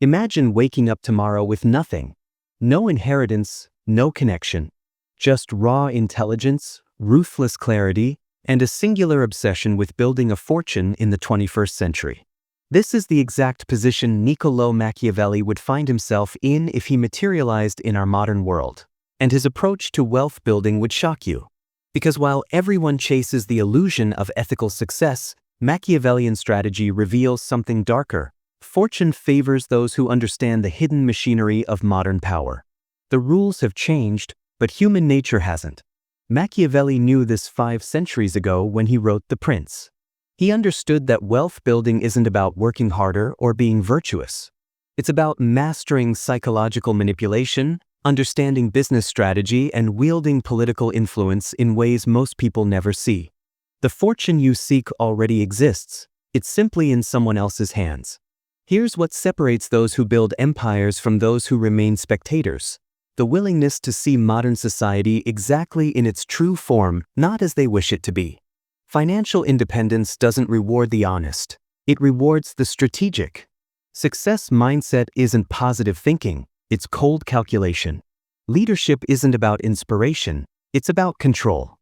Imagine waking up tomorrow with nothing. No inheritance, no connection. Just raw intelligence, ruthless clarity, and a singular obsession with building a fortune in the 21st century. This is the exact position Niccolò Machiavelli would find himself in if he materialized in our modern world. And his approach to wealth building would shock you. Because while everyone chases the illusion of ethical success, Machiavellian strategy reveals something darker. Fortune favors those who understand the hidden machinery of modern power. The rules have changed, but human nature hasn't. Machiavelli knew this 5 centuries ago when he wrote The Prince. He understood that wealth building isn't about working harder or being virtuous. It's about mastering psychological manipulation, understanding business strategy, and wielding political influence in ways most people never see. The fortune you seek already exists. It's simply in someone else's hands. Here's what separates those who build empires from those who remain spectators. The willingness to see modern society exactly in its true form, not as they wish it to be. Financial independence doesn't reward the honest. It rewards the strategic. Success mindset isn't positive thinking, it's cold calculation. Leadership isn't about inspiration, it's about control.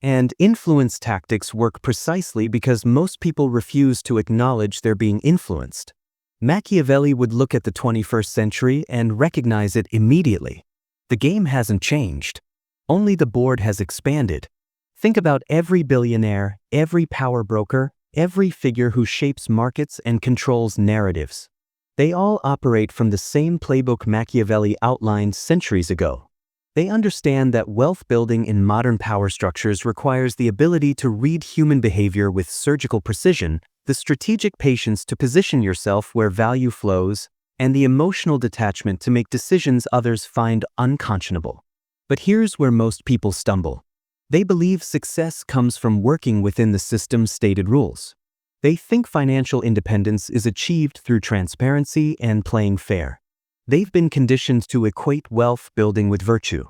And influence tactics work precisely because most people refuse to acknowledge they're being influenced. Machiavelli would look at the 21st century and recognize it immediately. The game hasn't changed. Only the board has expanded. Think about every billionaire, every power broker, every figure who shapes markets and controls narratives. They all operate from the same playbook Machiavelli outlined centuries ago. They understand that wealth building in modern power structures requires the ability to read human behavior with surgical precision, the strategic patience to position yourself where value flows, and the emotional detachment to make decisions others find unconscionable. But here's where most people stumble. They believe success comes from working within the system's stated rules. They think financial independence is achieved through transparency and playing fair. They've been conditioned to equate wealth building with virtue.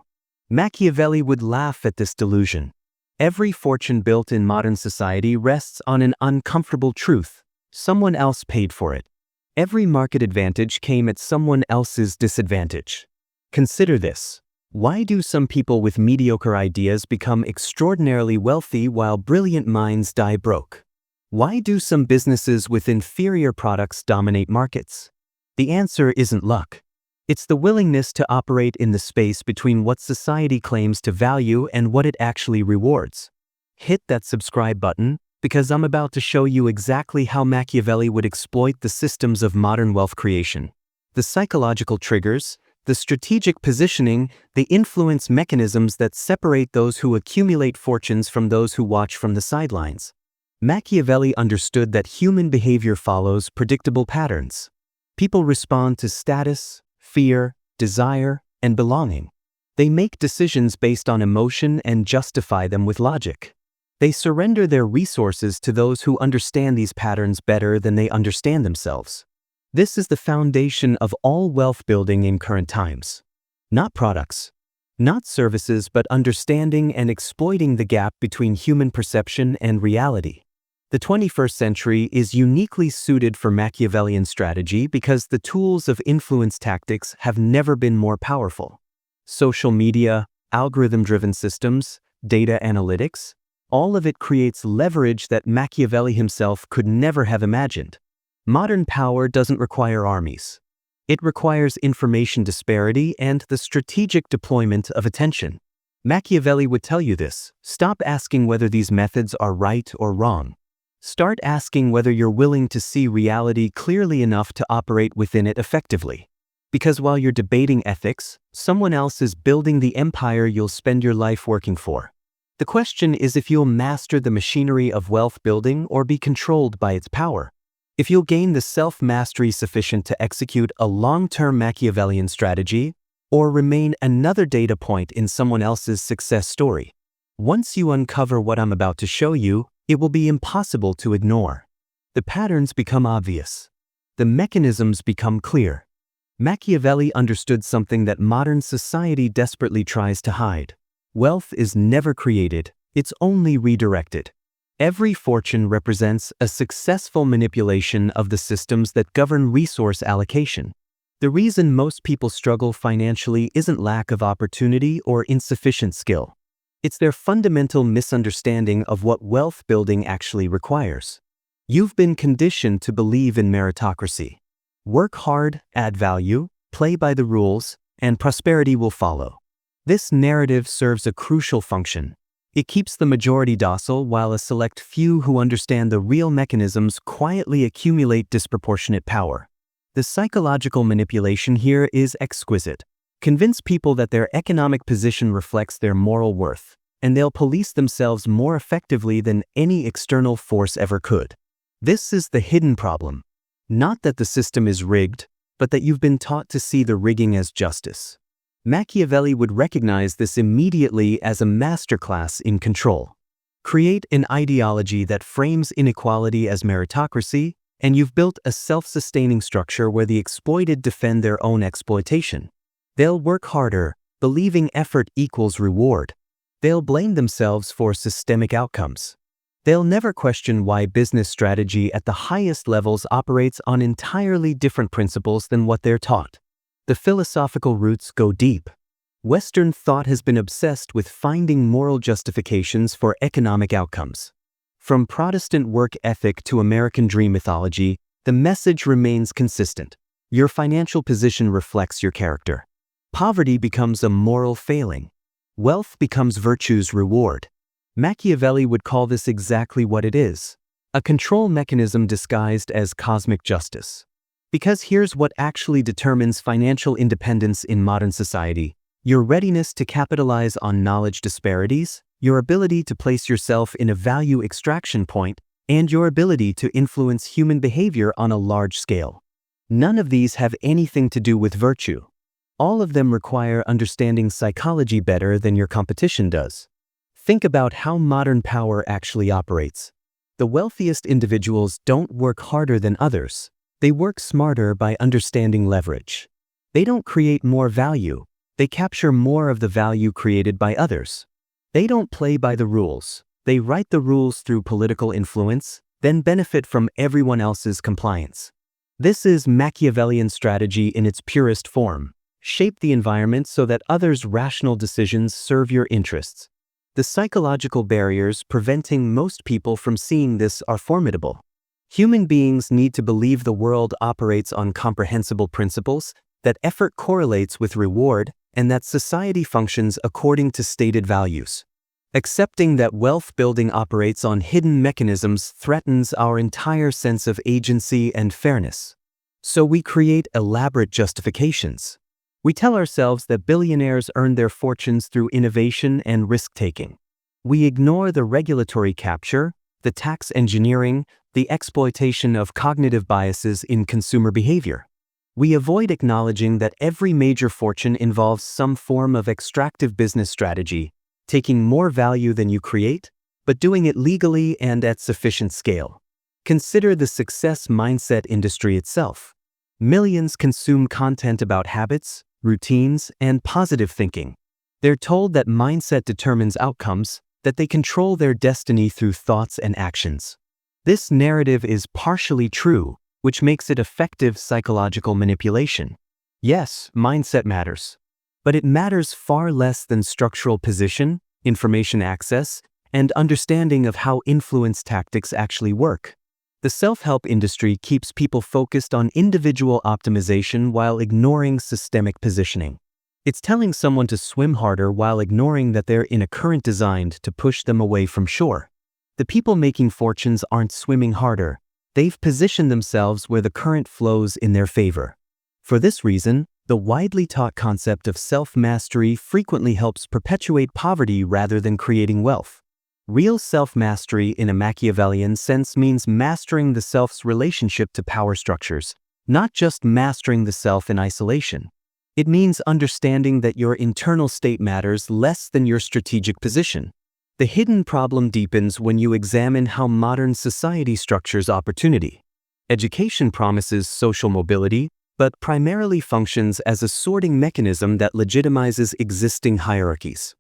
Machiavelli would laugh at this delusion. Every fortune built in modern society rests on an uncomfortable truth. Someone else paid for it. Every market advantage came at someone else's disadvantage. Consider this. Why do some people with mediocre ideas become extraordinarily wealthy while brilliant minds die broke? Why do some businesses with inferior products dominate markets? The answer isn't luck. It's the willingness to operate in the space between what society claims to value and what it actually rewards. Hit that subscribe button, because I'm about to show you exactly how Machiavelli would exploit the systems of modern wealth creation. The psychological triggers, the strategic positioning, the influence mechanisms that separate those who accumulate fortunes from those who watch from the sidelines. Machiavelli understood that human behavior follows predictable patterns. People respond to status, fear, desire, and belonging. They make decisions based on emotion and justify them with logic. They surrender their resources to those who understand these patterns better than they understand themselves. This is the foundation of all wealth building in current times. Not products, not services, but understanding and exploiting the gap between human perception and reality. The 21st century is uniquely suited for Machiavellian strategy because the tools of influence tactics have never been more powerful. Social media, algorithm-driven systems, data analytics, all of it creates leverage that Machiavelli himself could never have imagined. Modern power doesn't require armies. It requires information disparity and the strategic deployment of attention. Machiavelli would tell you this. Stop asking whether these methods are right or wrong. Start asking whether you're willing to see reality clearly enough to operate within it effectively. Because while you're debating ethics, someone else is building the empire you'll spend your life working for. The question is if you'll master the machinery of wealth building or be controlled by its power. If you'll gain the self-mastery sufficient to execute a long-term Machiavellian strategy, or remain another data point in someone else's success story. Once you uncover what I'm about to show you, it will be impossible to ignore. The patterns become obvious. The mechanisms become clear. Machiavelli understood something that modern society desperately tries to hide. Wealth is never created, it's only redirected. Every fortune represents a successful manipulation of the systems that govern resource allocation. The reason most people struggle financially isn't lack of opportunity or insufficient skill. It's their fundamental misunderstanding of what wealth building actually requires. You've been conditioned to believe in meritocracy. Work hard, add value, play by the rules, and prosperity will follow. This narrative serves a crucial function. It keeps the majority docile while a select few who understand the real mechanisms quietly accumulate disproportionate power. The psychological manipulation here is exquisite. Convince people that their economic position reflects their moral worth, and they'll police themselves more effectively than any external force ever could. This is the hidden problem. Not that the system is rigged, but that you've been taught to see the rigging as justice. Machiavelli would recognize this immediately as a masterclass in control. Create an ideology that frames inequality as meritocracy, and you've built a self-sustaining structure where the exploited defend their own exploitation. They'll work harder, believing effort equals reward. They'll blame themselves for systemic outcomes. They'll never question why business strategy at the highest levels operates on entirely different principles than what they're taught. The philosophical roots go deep. Western thought has been obsessed with finding moral justifications for economic outcomes. From Protestant work ethic to American dream mythology, the message remains consistent. Your financial position reflects your character. Poverty becomes a moral failing. Wealth becomes virtue's reward. Machiavelli would call this exactly what it is: a control mechanism disguised as cosmic justice. Because here's what actually determines financial independence in modern society: your readiness to capitalize on knowledge disparities, your ability to place yourself in a value extraction point, and your ability to influence human behavior on a large scale. None of these have anything to do with virtue. All of them require understanding psychology better than your competition does. Think about how modern power actually operates. The wealthiest individuals don't work harder than others. They work smarter by understanding leverage. They don't create more value. They capture more of the value created by others. They don't play by the rules. They write the rules through political influence, then benefit from everyone else's compliance. This is Machiavellian strategy in its purest form. Shape the environment so that others' rational decisions serve your interests. The psychological barriers preventing most people from seeing this are formidable. Human beings need to believe the world operates on comprehensible principles, that effort correlates with reward, and that society functions according to stated values. Accepting that wealth building operates on hidden mechanisms threatens our entire sense of agency and fairness. So we create elaborate justifications. We tell ourselves that billionaires earn their fortunes through innovation and risk-taking. We ignore the regulatory capture, the tax engineering, the exploitation of cognitive biases in consumer behavior. We avoid acknowledging that every major fortune involves some form of extractive business strategy, taking more value than you create, but doing it legally and at sufficient scale. Consider the success mindset industry itself. Millions consume content about habits, routines, and positive thinking. They're told that mindset determines outcomes, that they control their destiny through thoughts and actions. This narrative is partially true, which makes it effective psychological manipulation. Yes, mindset matters. But it matters far less than structural position, information access, and understanding of how influence tactics actually work. The self-help industry keeps people focused on individual optimization while ignoring systemic positioning. It's telling someone to swim harder while ignoring that they're in a current designed to push them away from shore. The people making fortunes aren't swimming harder. They've positioned themselves where the current flows in their favor. For this reason, the widely taught concept of self-mastery frequently helps perpetuate poverty rather than creating wealth. Real self-mastery in a Machiavellian sense means mastering the self's relationship to power structures, not just mastering the self in isolation. It means understanding that your internal state matters less than your strategic position. The hidden problem deepens when you examine how modern society structures opportunity. Education promises social mobility, but primarily functions as a sorting mechanism that legitimizes existing hierarchies.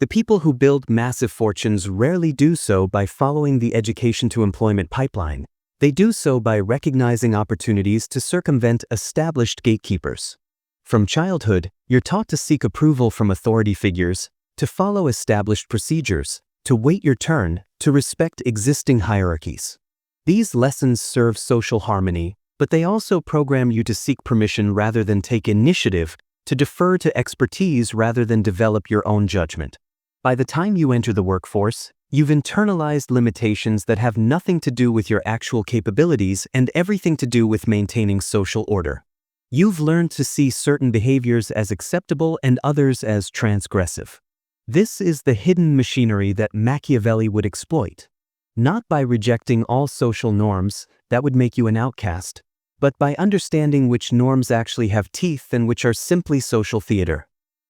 The people who build massive fortunes rarely do so by following the education to employment pipeline. They do so by recognizing opportunities to circumvent established gatekeepers. From childhood, you're taught to seek approval from authority figures, to follow established procedures, to wait your turn, to respect existing hierarchies. These lessons serve social harmony, but they also program you to seek permission rather than take initiative, to defer to expertise rather than develop your own judgment. By the time you enter the workforce, you've internalized limitations that have nothing to do with your actual capabilities and everything to do with maintaining social order. You've learned to see certain behaviors as acceptable and others as transgressive. This is the hidden machinery that Machiavelli would exploit. Not by rejecting all social norms, that would make you an outcast, but by understanding which norms actually have teeth and which are simply social theater.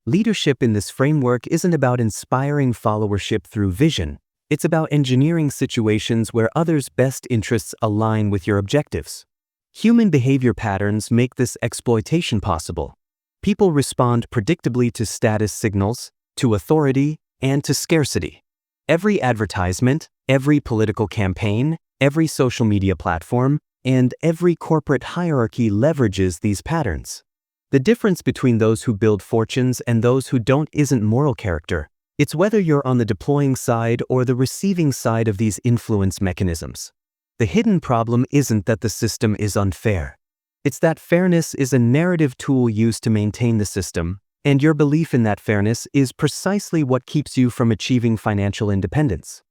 Leadership in this framework isn't about inspiring followership through vision. It's about engineering situations where others' best interests align with your objectives. Human behavior patterns make this exploitation possible. People respond predictably to status signals, to authority, and to scarcity. Every advertisement, every political campaign, every social media platform, and every corporate hierarchy leverages these patterns. The difference between those who build fortunes and those who don't isn't moral character. It's whether you're on the deploying side or the receiving side of these influence mechanisms. The hidden problem isn't that the system is unfair. It's that fairness is a narrative tool used to maintain the system, and your belief in that fairness is precisely what keeps you from achieving financial independence.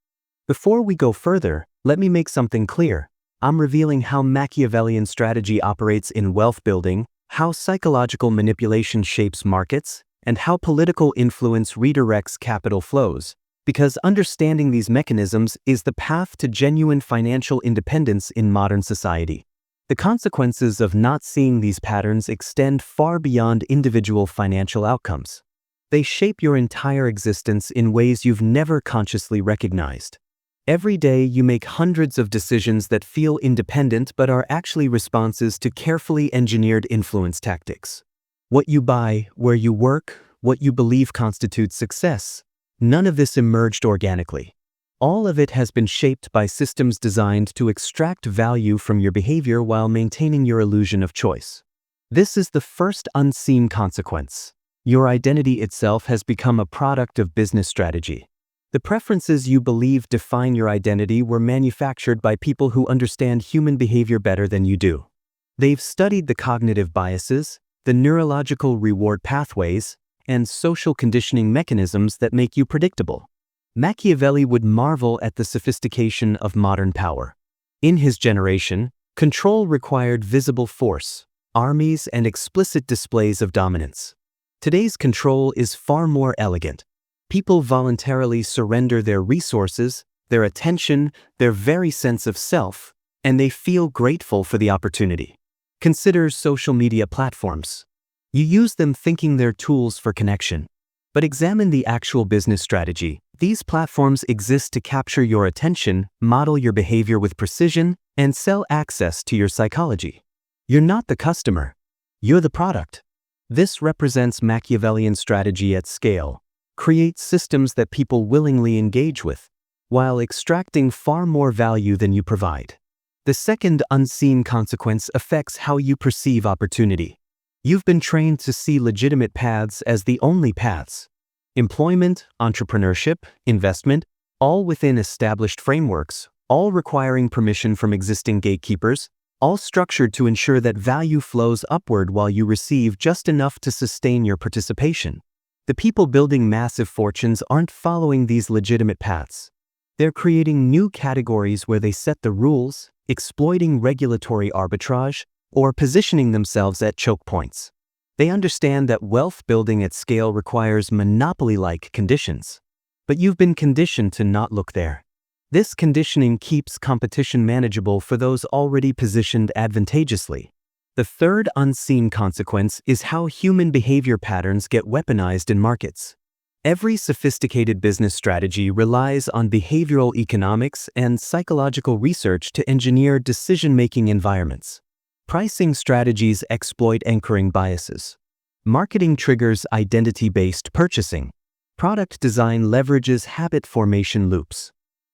Before we go further, let me make something clear. I'm revealing how Machiavellian strategy operates in wealth building, how psychological manipulation shapes markets, and how political influence redirects capital flows, because understanding these mechanisms is the path to genuine financial independence in modern society. The consequences of not seeing these patterns extend far beyond individual financial outcomes. They shape your entire existence in ways you've never consciously recognized. Every day you make hundreds of decisions that feel independent but are actually responses to carefully engineered influence tactics. What you buy, where you work, what you believe constitutes success, none of this emerged organically. All of it has been shaped by systems designed to extract value from your behavior while maintaining your illusion of choice. This is the first unseen consequence. Your identity itself has become a product of business strategy. The preferences you believe define your identity were manufactured by people who understand human behavior better than you do. They've studied the cognitive biases, the neurological reward pathways, and social conditioning mechanisms that make you predictable. Machiavelli would marvel at the sophistication of modern power. In his generation, control required visible force, armies, and explicit displays of dominance. Today's control is far more elegant. People voluntarily surrender their resources, their attention, their very sense of self, and they feel grateful for the opportunity. Consider social media platforms. You use them thinking they're tools for connection. But examine the actual business strategy. These platforms exist to capture your attention, model your behavior with precision, and sell access to your psychology. You're not the customer. You're the product. This represents Machiavellian strategy at scale. Create systems that people willingly engage with, while extracting far more value than you provide. The second unseen consequence affects how you perceive opportunity. You've been trained to see legitimate paths as the only paths. Employment, entrepreneurship, investment, all within established frameworks, all requiring permission from existing gatekeepers, all structured to ensure that value flows upward while you receive just enough to sustain your participation. The people building massive fortunes aren't following these legitimate paths. They're creating new categories where they set the rules, exploiting regulatory arbitrage, or positioning themselves at choke points. They understand that wealth building at scale requires monopoly-like conditions. But you've been conditioned to not look there. This conditioning keeps competition manageable for those already positioned advantageously. The third unseen consequence is how human behavior patterns get weaponized in markets. Every sophisticated business strategy relies on behavioral economics and psychological research to engineer decision-making environments. Pricing strategies exploit anchoring biases. Marketing triggers identity-based purchasing. Product design leverages habit formation loops.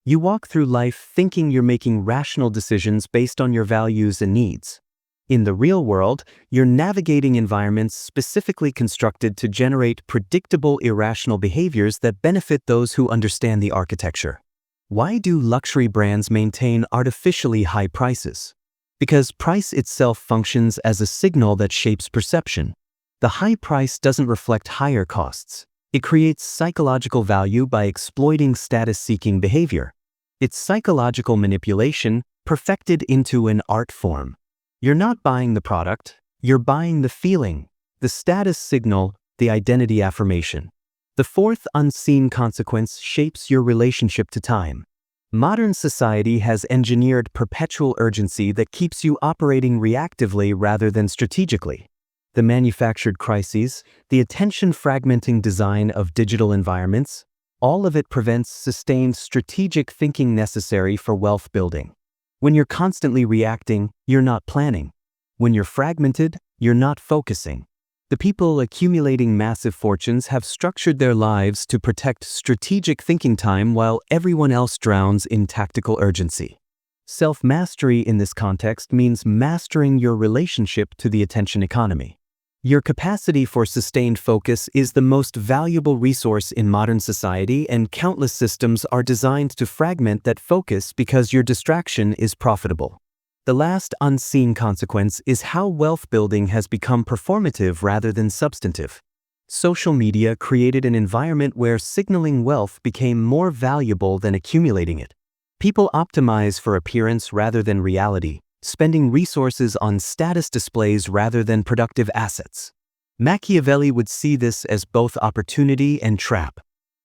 You walk through life thinking you're making rational decisions based on your values and needs. In the real world, you're navigating environments specifically constructed to generate predictable, irrational behaviors that benefit those who understand the architecture. Why do luxury brands maintain artificially high prices? Because price itself functions as a signal that shapes perception. The high price doesn't reflect higher costs. It creates psychological value by exploiting status-seeking behavior. It's psychological manipulation perfected into an art form. You're not buying the product, you're buying the feeling, the status signal, the identity affirmation. The fourth unseen consequence shapes your relationship to time. Modern society has engineered perpetual urgency that keeps you operating reactively rather than strategically. The manufactured crises, the attention-fragmenting design of digital environments, all of it prevents sustained strategic thinking necessary for wealth building. When you're constantly reacting, you're not planning. When you're fragmented, you're not focusing. The people accumulating massive fortunes have structured their lives to protect strategic thinking time while everyone else drowns in tactical urgency. Self-mastery in this context means mastering your relationship to the attention economy. Your capacity for sustained focus is the most valuable resource in modern society, and countless systems are designed to fragment that focus because your distraction is profitable. The last unseen consequence is how wealth building has become performative rather than substantive. Social media created an environment where signaling wealth became more valuable than accumulating it. People optimize for appearance rather than reality, spending resources on status displays rather than productive assets. Machiavelli would see this as both opportunity and trap.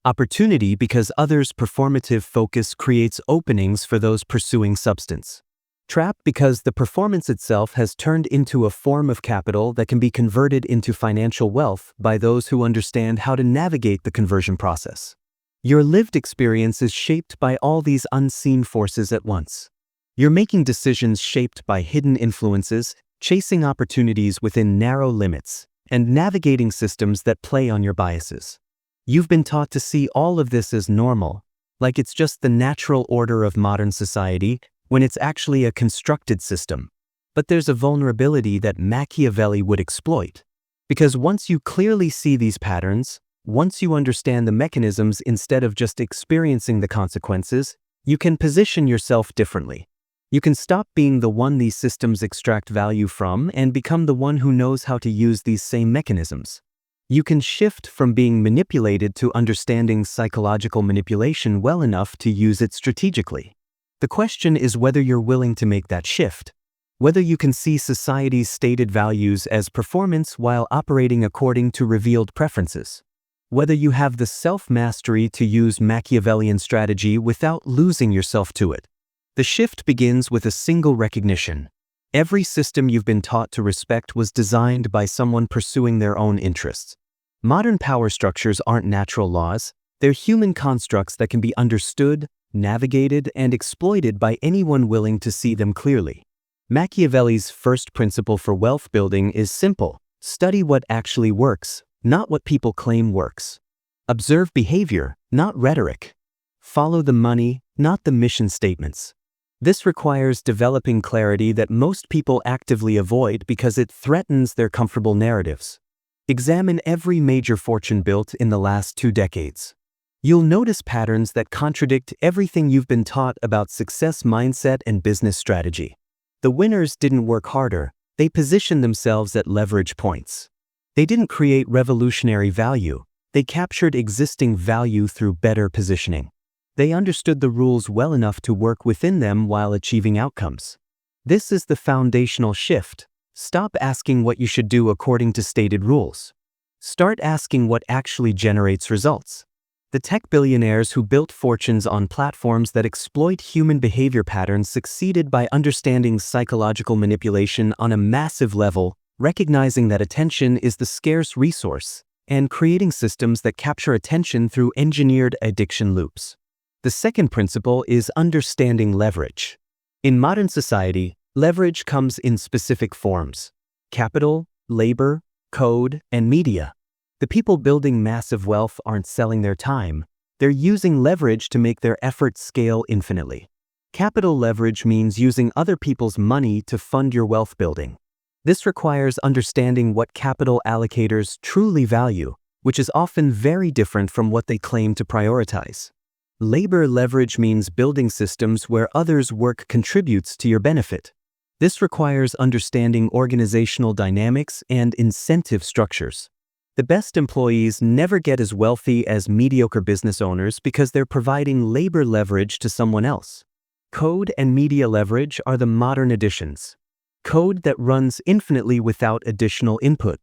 Opportunity because others' performative focus creates openings for those pursuing substance. Trap because the performance itself has turned into a form of capital that can be converted into financial wealth by those who understand how to navigate the conversion process. Your lived experience is shaped by all these unseen forces at once. You're making decisions shaped by hidden influences, chasing opportunities within narrow limits, and navigating systems that play on your biases. You've been taught to see all of this as normal, like it's just the natural order of modern society, when it's actually a constructed system. But there's a vulnerability that Machiavelli would exploit. Because once you clearly see these patterns, once you understand the mechanisms instead of just experiencing the consequences, you can position yourself differently. You can stop being the one these systems extract value from and become the one who knows how to use these same mechanisms. You can shift from being manipulated to understanding psychological manipulation well enough to use it strategically. The question is whether you're willing to make that shift, whether you can see society's stated values as performance while operating according to revealed preferences, whether you have the self-mastery to use Machiavellian strategy without losing yourself to it. The shift begins with a single recognition. Every system you've been taught to respect was designed by someone pursuing their own interests. Modern power structures aren't natural laws, they're human constructs that can be understood, navigated, and exploited by anyone willing to see them clearly. Machiavelli's first principle for wealth building is simple: study what actually works, not what people claim works. Observe behavior, not rhetoric. Follow the money, not the mission statements. This requires developing clarity that most people actively avoid because it threatens their comfortable narratives. Examine every major fortune built in the last 2 decades. You'll notice patterns that contradict everything you've been taught about success mindset and business strategy. The winners didn't work harder, they positioned themselves at leverage points. They didn't create revolutionary value, they captured existing value through better positioning. They understood the rules well enough to work within them while achieving outcomes. This is the foundational shift. Stop asking what you should do according to stated rules. Start asking what actually generates results. The tech billionaires who built fortunes on platforms that exploit human behavior patterns succeeded by understanding psychological manipulation on a massive level, recognizing that attention is the scarce resource, and creating systems that capture attention through engineered addiction loops. The second principle is understanding leverage. In modern society, leverage comes in specific forms: capital, labor, code, and media. The people building massive wealth aren't selling their time, They're using leverage to make their efforts scale infinitely. Capital leverage means using other people's money to fund your wealth building. This requires understanding what capital allocators truly value, which is often very different from what they claim to prioritize. Labor leverage means building systems where others' work contributes to your benefit. This requires understanding organizational dynamics and incentive structures. The best employees never get as wealthy as mediocre business owners because they're providing labor leverage to someone else. Code and media leverage are the modern additions. Code that runs infinitely without additional input.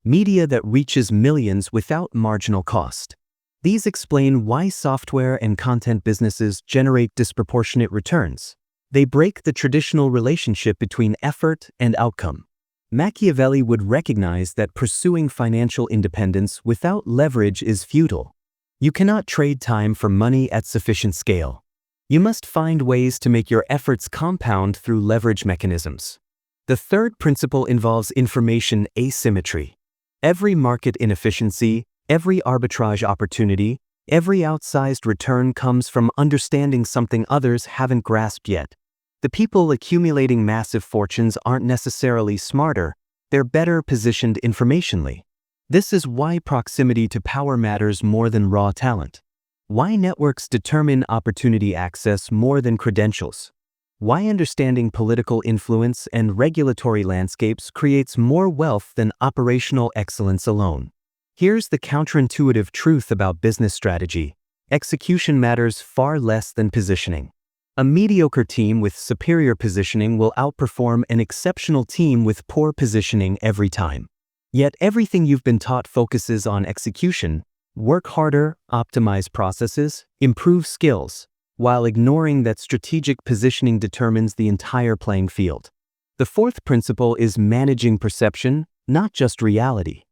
Media that reaches millions without marginal cost. These explain why software and content businesses generate disproportionate returns. They break the traditional relationship between effort and outcome. Machiavelli would recognize that pursuing financial independence without leverage is futile. You cannot trade time for money at sufficient scale. You must find ways to make your efforts compound through leverage mechanisms. The third principle involves information asymmetry. Every market inefficiency, every arbitrage opportunity, every outsized return comes from understanding something others haven't grasped yet. The people accumulating massive fortunes aren't necessarily smarter, they're better positioned informationally. This is why proximity to power matters more than raw talent. Why networks determine opportunity access more than credentials. Why understanding political influence and regulatory landscapes creates more wealth than operational excellence alone. Here's the counterintuitive truth about business strategy. Execution matters far less than positioning. A mediocre team with superior positioning will outperform an exceptional team with poor positioning every time. Yet everything you've been taught focuses on execution. Work harder, optimize processes, improve skills, while ignoring that strategic positioning determines the entire playing field. The fourth principle is managing perception, not just reality.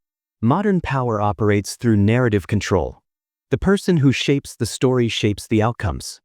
Modern power operates through narrative control. The person who shapes the story shapes the outcomes.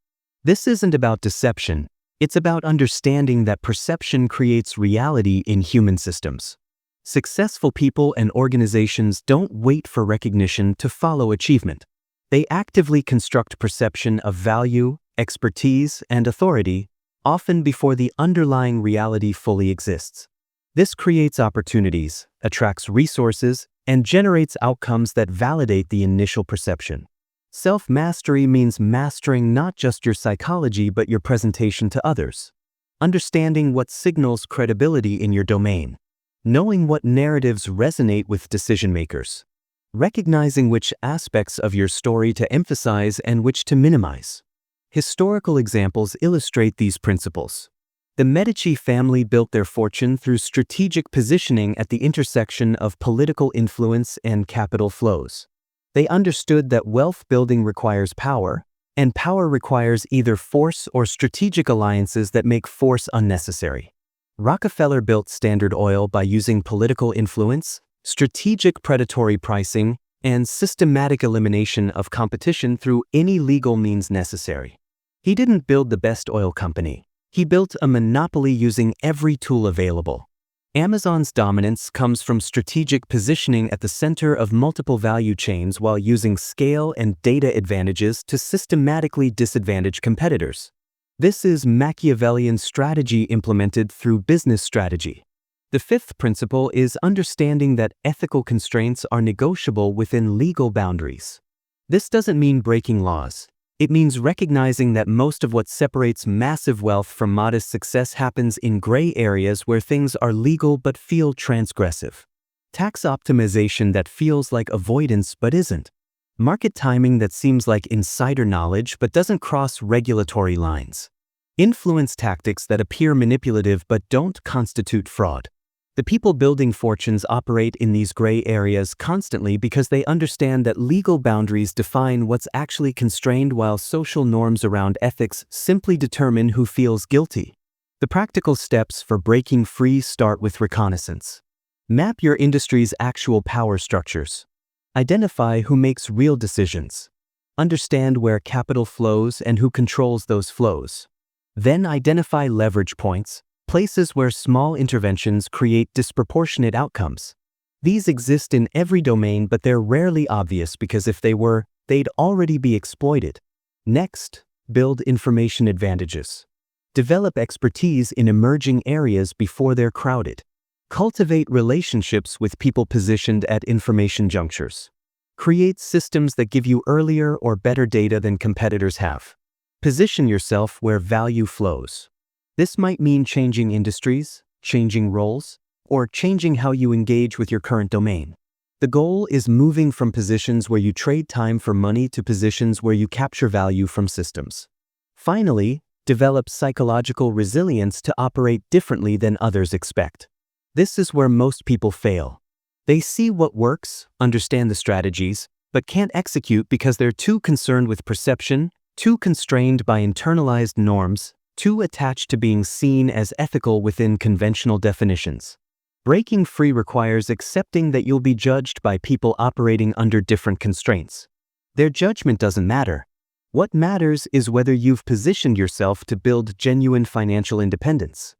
This isn't about deception, it's about understanding that perception creates reality in human systems. Successful people and organizations don't wait for recognition to follow achievement. They actively construct perception of value, expertise, and authority, often before the underlying reality fully exists. This creates opportunities, attracts resources, and generates outcomes that validate the initial perception. Self-mastery means mastering not just your psychology but your presentation to others. Understanding what signals credibility in your domain. Knowing what narratives resonate with decision-makers. Recognizing which aspects of your story to emphasize and which to minimize. Historical examples illustrate these principles. The Medici family built their fortune through strategic positioning at the intersection of political influence and capital flows. They understood that wealth building requires power, and power requires either force or strategic alliances that make force unnecessary. Rockefeller built Standard Oil by using political influence, strategic predatory pricing, and systematic elimination of competition through any legal means necessary. He didn't build the best oil company. He built a monopoly using every tool available. Amazon's dominance comes from strategic positioning at the center of multiple value chains while using scale and data advantages to systematically disadvantage competitors. This is Machiavellian strategy implemented through business strategy. The fifth principle is understanding that ethical constraints are negotiable within legal boundaries. This doesn't mean breaking laws. It means recognizing that most of what separates massive wealth from modest success happens in gray areas where things are legal but feel transgressive. Tax optimization that feels like avoidance but isn't. Market timing that seems like insider knowledge but doesn't cross regulatory lines. Influence tactics that appear manipulative but don't constitute fraud. The people building fortunes operate in these gray areas constantly because they understand that legal boundaries define what's actually constrained while social norms around ethics simply determine who feels guilty. The practical steps for breaking free start with reconnaissance. Map your industry's actual power structures. Identify who makes real decisions. Understand where capital flows and who controls those flows. Then identify leverage points, places where small interventions create disproportionate outcomes. These exist in every domain, but they're rarely obvious because if they were, they'd already be exploited. Next, build information advantages. Develop expertise in emerging areas before they're crowded. Cultivate relationships with people positioned at information junctures. Create systems that give you earlier or better data than competitors have. Position yourself where value flows. This might mean changing industries, changing roles, or changing how you engage with your current domain. The goal is moving from positions where you trade time for money to positions where you capture value from systems. Finally, develop psychological resilience to operate differently than others expect. This is where most people fail. They see what works, understand the strategies, but can't execute because they're too concerned with perception, too constrained by internalized norms, too attached to being seen as ethical within conventional definitions. Breaking free requires accepting that you'll be judged by people operating under different constraints. Their judgment doesn't matter. What matters is whether you've positioned yourself to build genuine financial independence.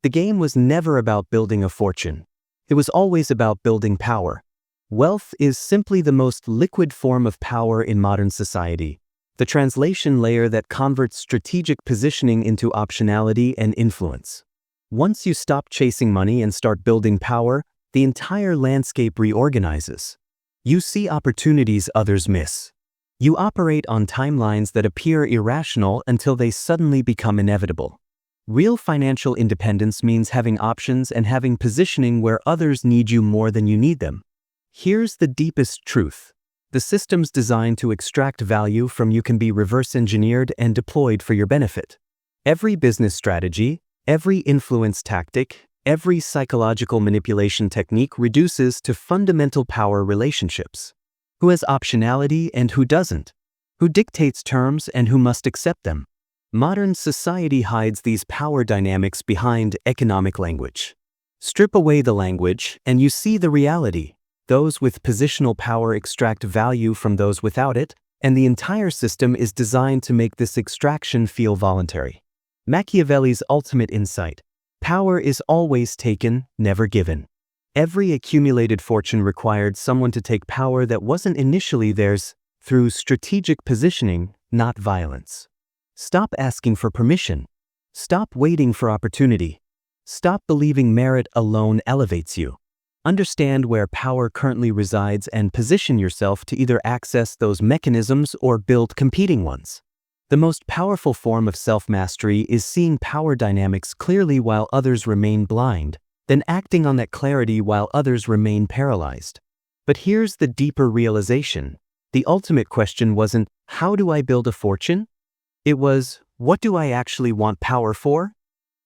The game was never about building a fortune. It was always about building power. Wealth is simply the most liquid form of power in modern society, the translation layer that converts strategic positioning into optionality and influence. Once you stop chasing money and start building power, the entire landscape reorganizes. You see opportunities others miss. You operate on timelines that appear irrational until they suddenly become inevitable. Real financial independence means having options and having positioning where others need you more than you need them. Here's the deepest truth. The systems designed to extract value from you can be reverse engineered and deployed for your benefit. Every business strategy, every influence tactic, every psychological manipulation technique reduces to fundamental power relationships. Who has optionality and who doesn't? Who dictates terms and who must accept them? Modern society hides these power dynamics behind economic language. Strip away the language and you see the reality. Those with positional power extract value from those without it, and the entire system is designed to make this extraction feel voluntary. Machiavelli's ultimate insight: power is always taken, never given. Every accumulated fortune required someone to take power that wasn't initially theirs through strategic positioning, not violence. Stop asking for permission. Stop waiting for opportunity. Stop believing merit alone elevates you. Understand where power currently resides and position yourself to either access those mechanisms or build competing ones. The most powerful form of self-mastery is seeing power dynamics clearly while others remain blind, then acting on that clarity while others remain paralyzed. But here's the deeper realization. The ultimate question wasn't, how do I build a fortune? It was, what do I actually want power for?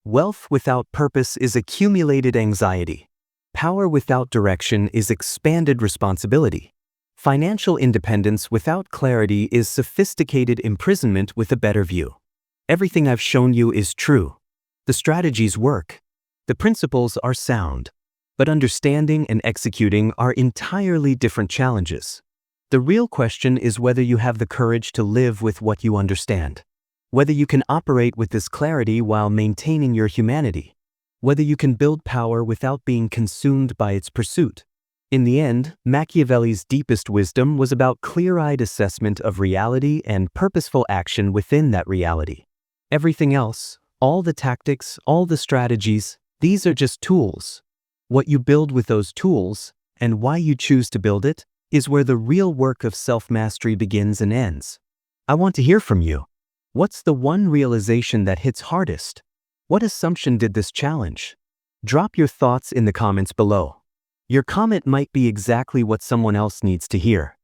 Wealth without purpose is accumulated anxiety. Power without direction is expanded responsibility. Financial independence without clarity is sophisticated imprisonment with a better view. Everything I've shown you is true. The strategies work. The principles are sound. But understanding and executing are entirely different challenges. The real question is whether you have the courage to live with what you understand. Whether you can operate with this clarity while maintaining your humanity. Whether you can build power without being consumed by its pursuit. In the end, Machiavelli's deepest wisdom was about clear-eyed assessment of reality and purposeful action within that reality. Everything else, all the tactics, all the strategies, these are just tools. What you build with those tools, and why you choose to build it, is where the real work of self-mastery begins and ends. I want to hear from you. What's the one realization that hits hardest? What assumption did this challenge? Drop your thoughts in the comments below. Your comment might be exactly what someone else needs to hear.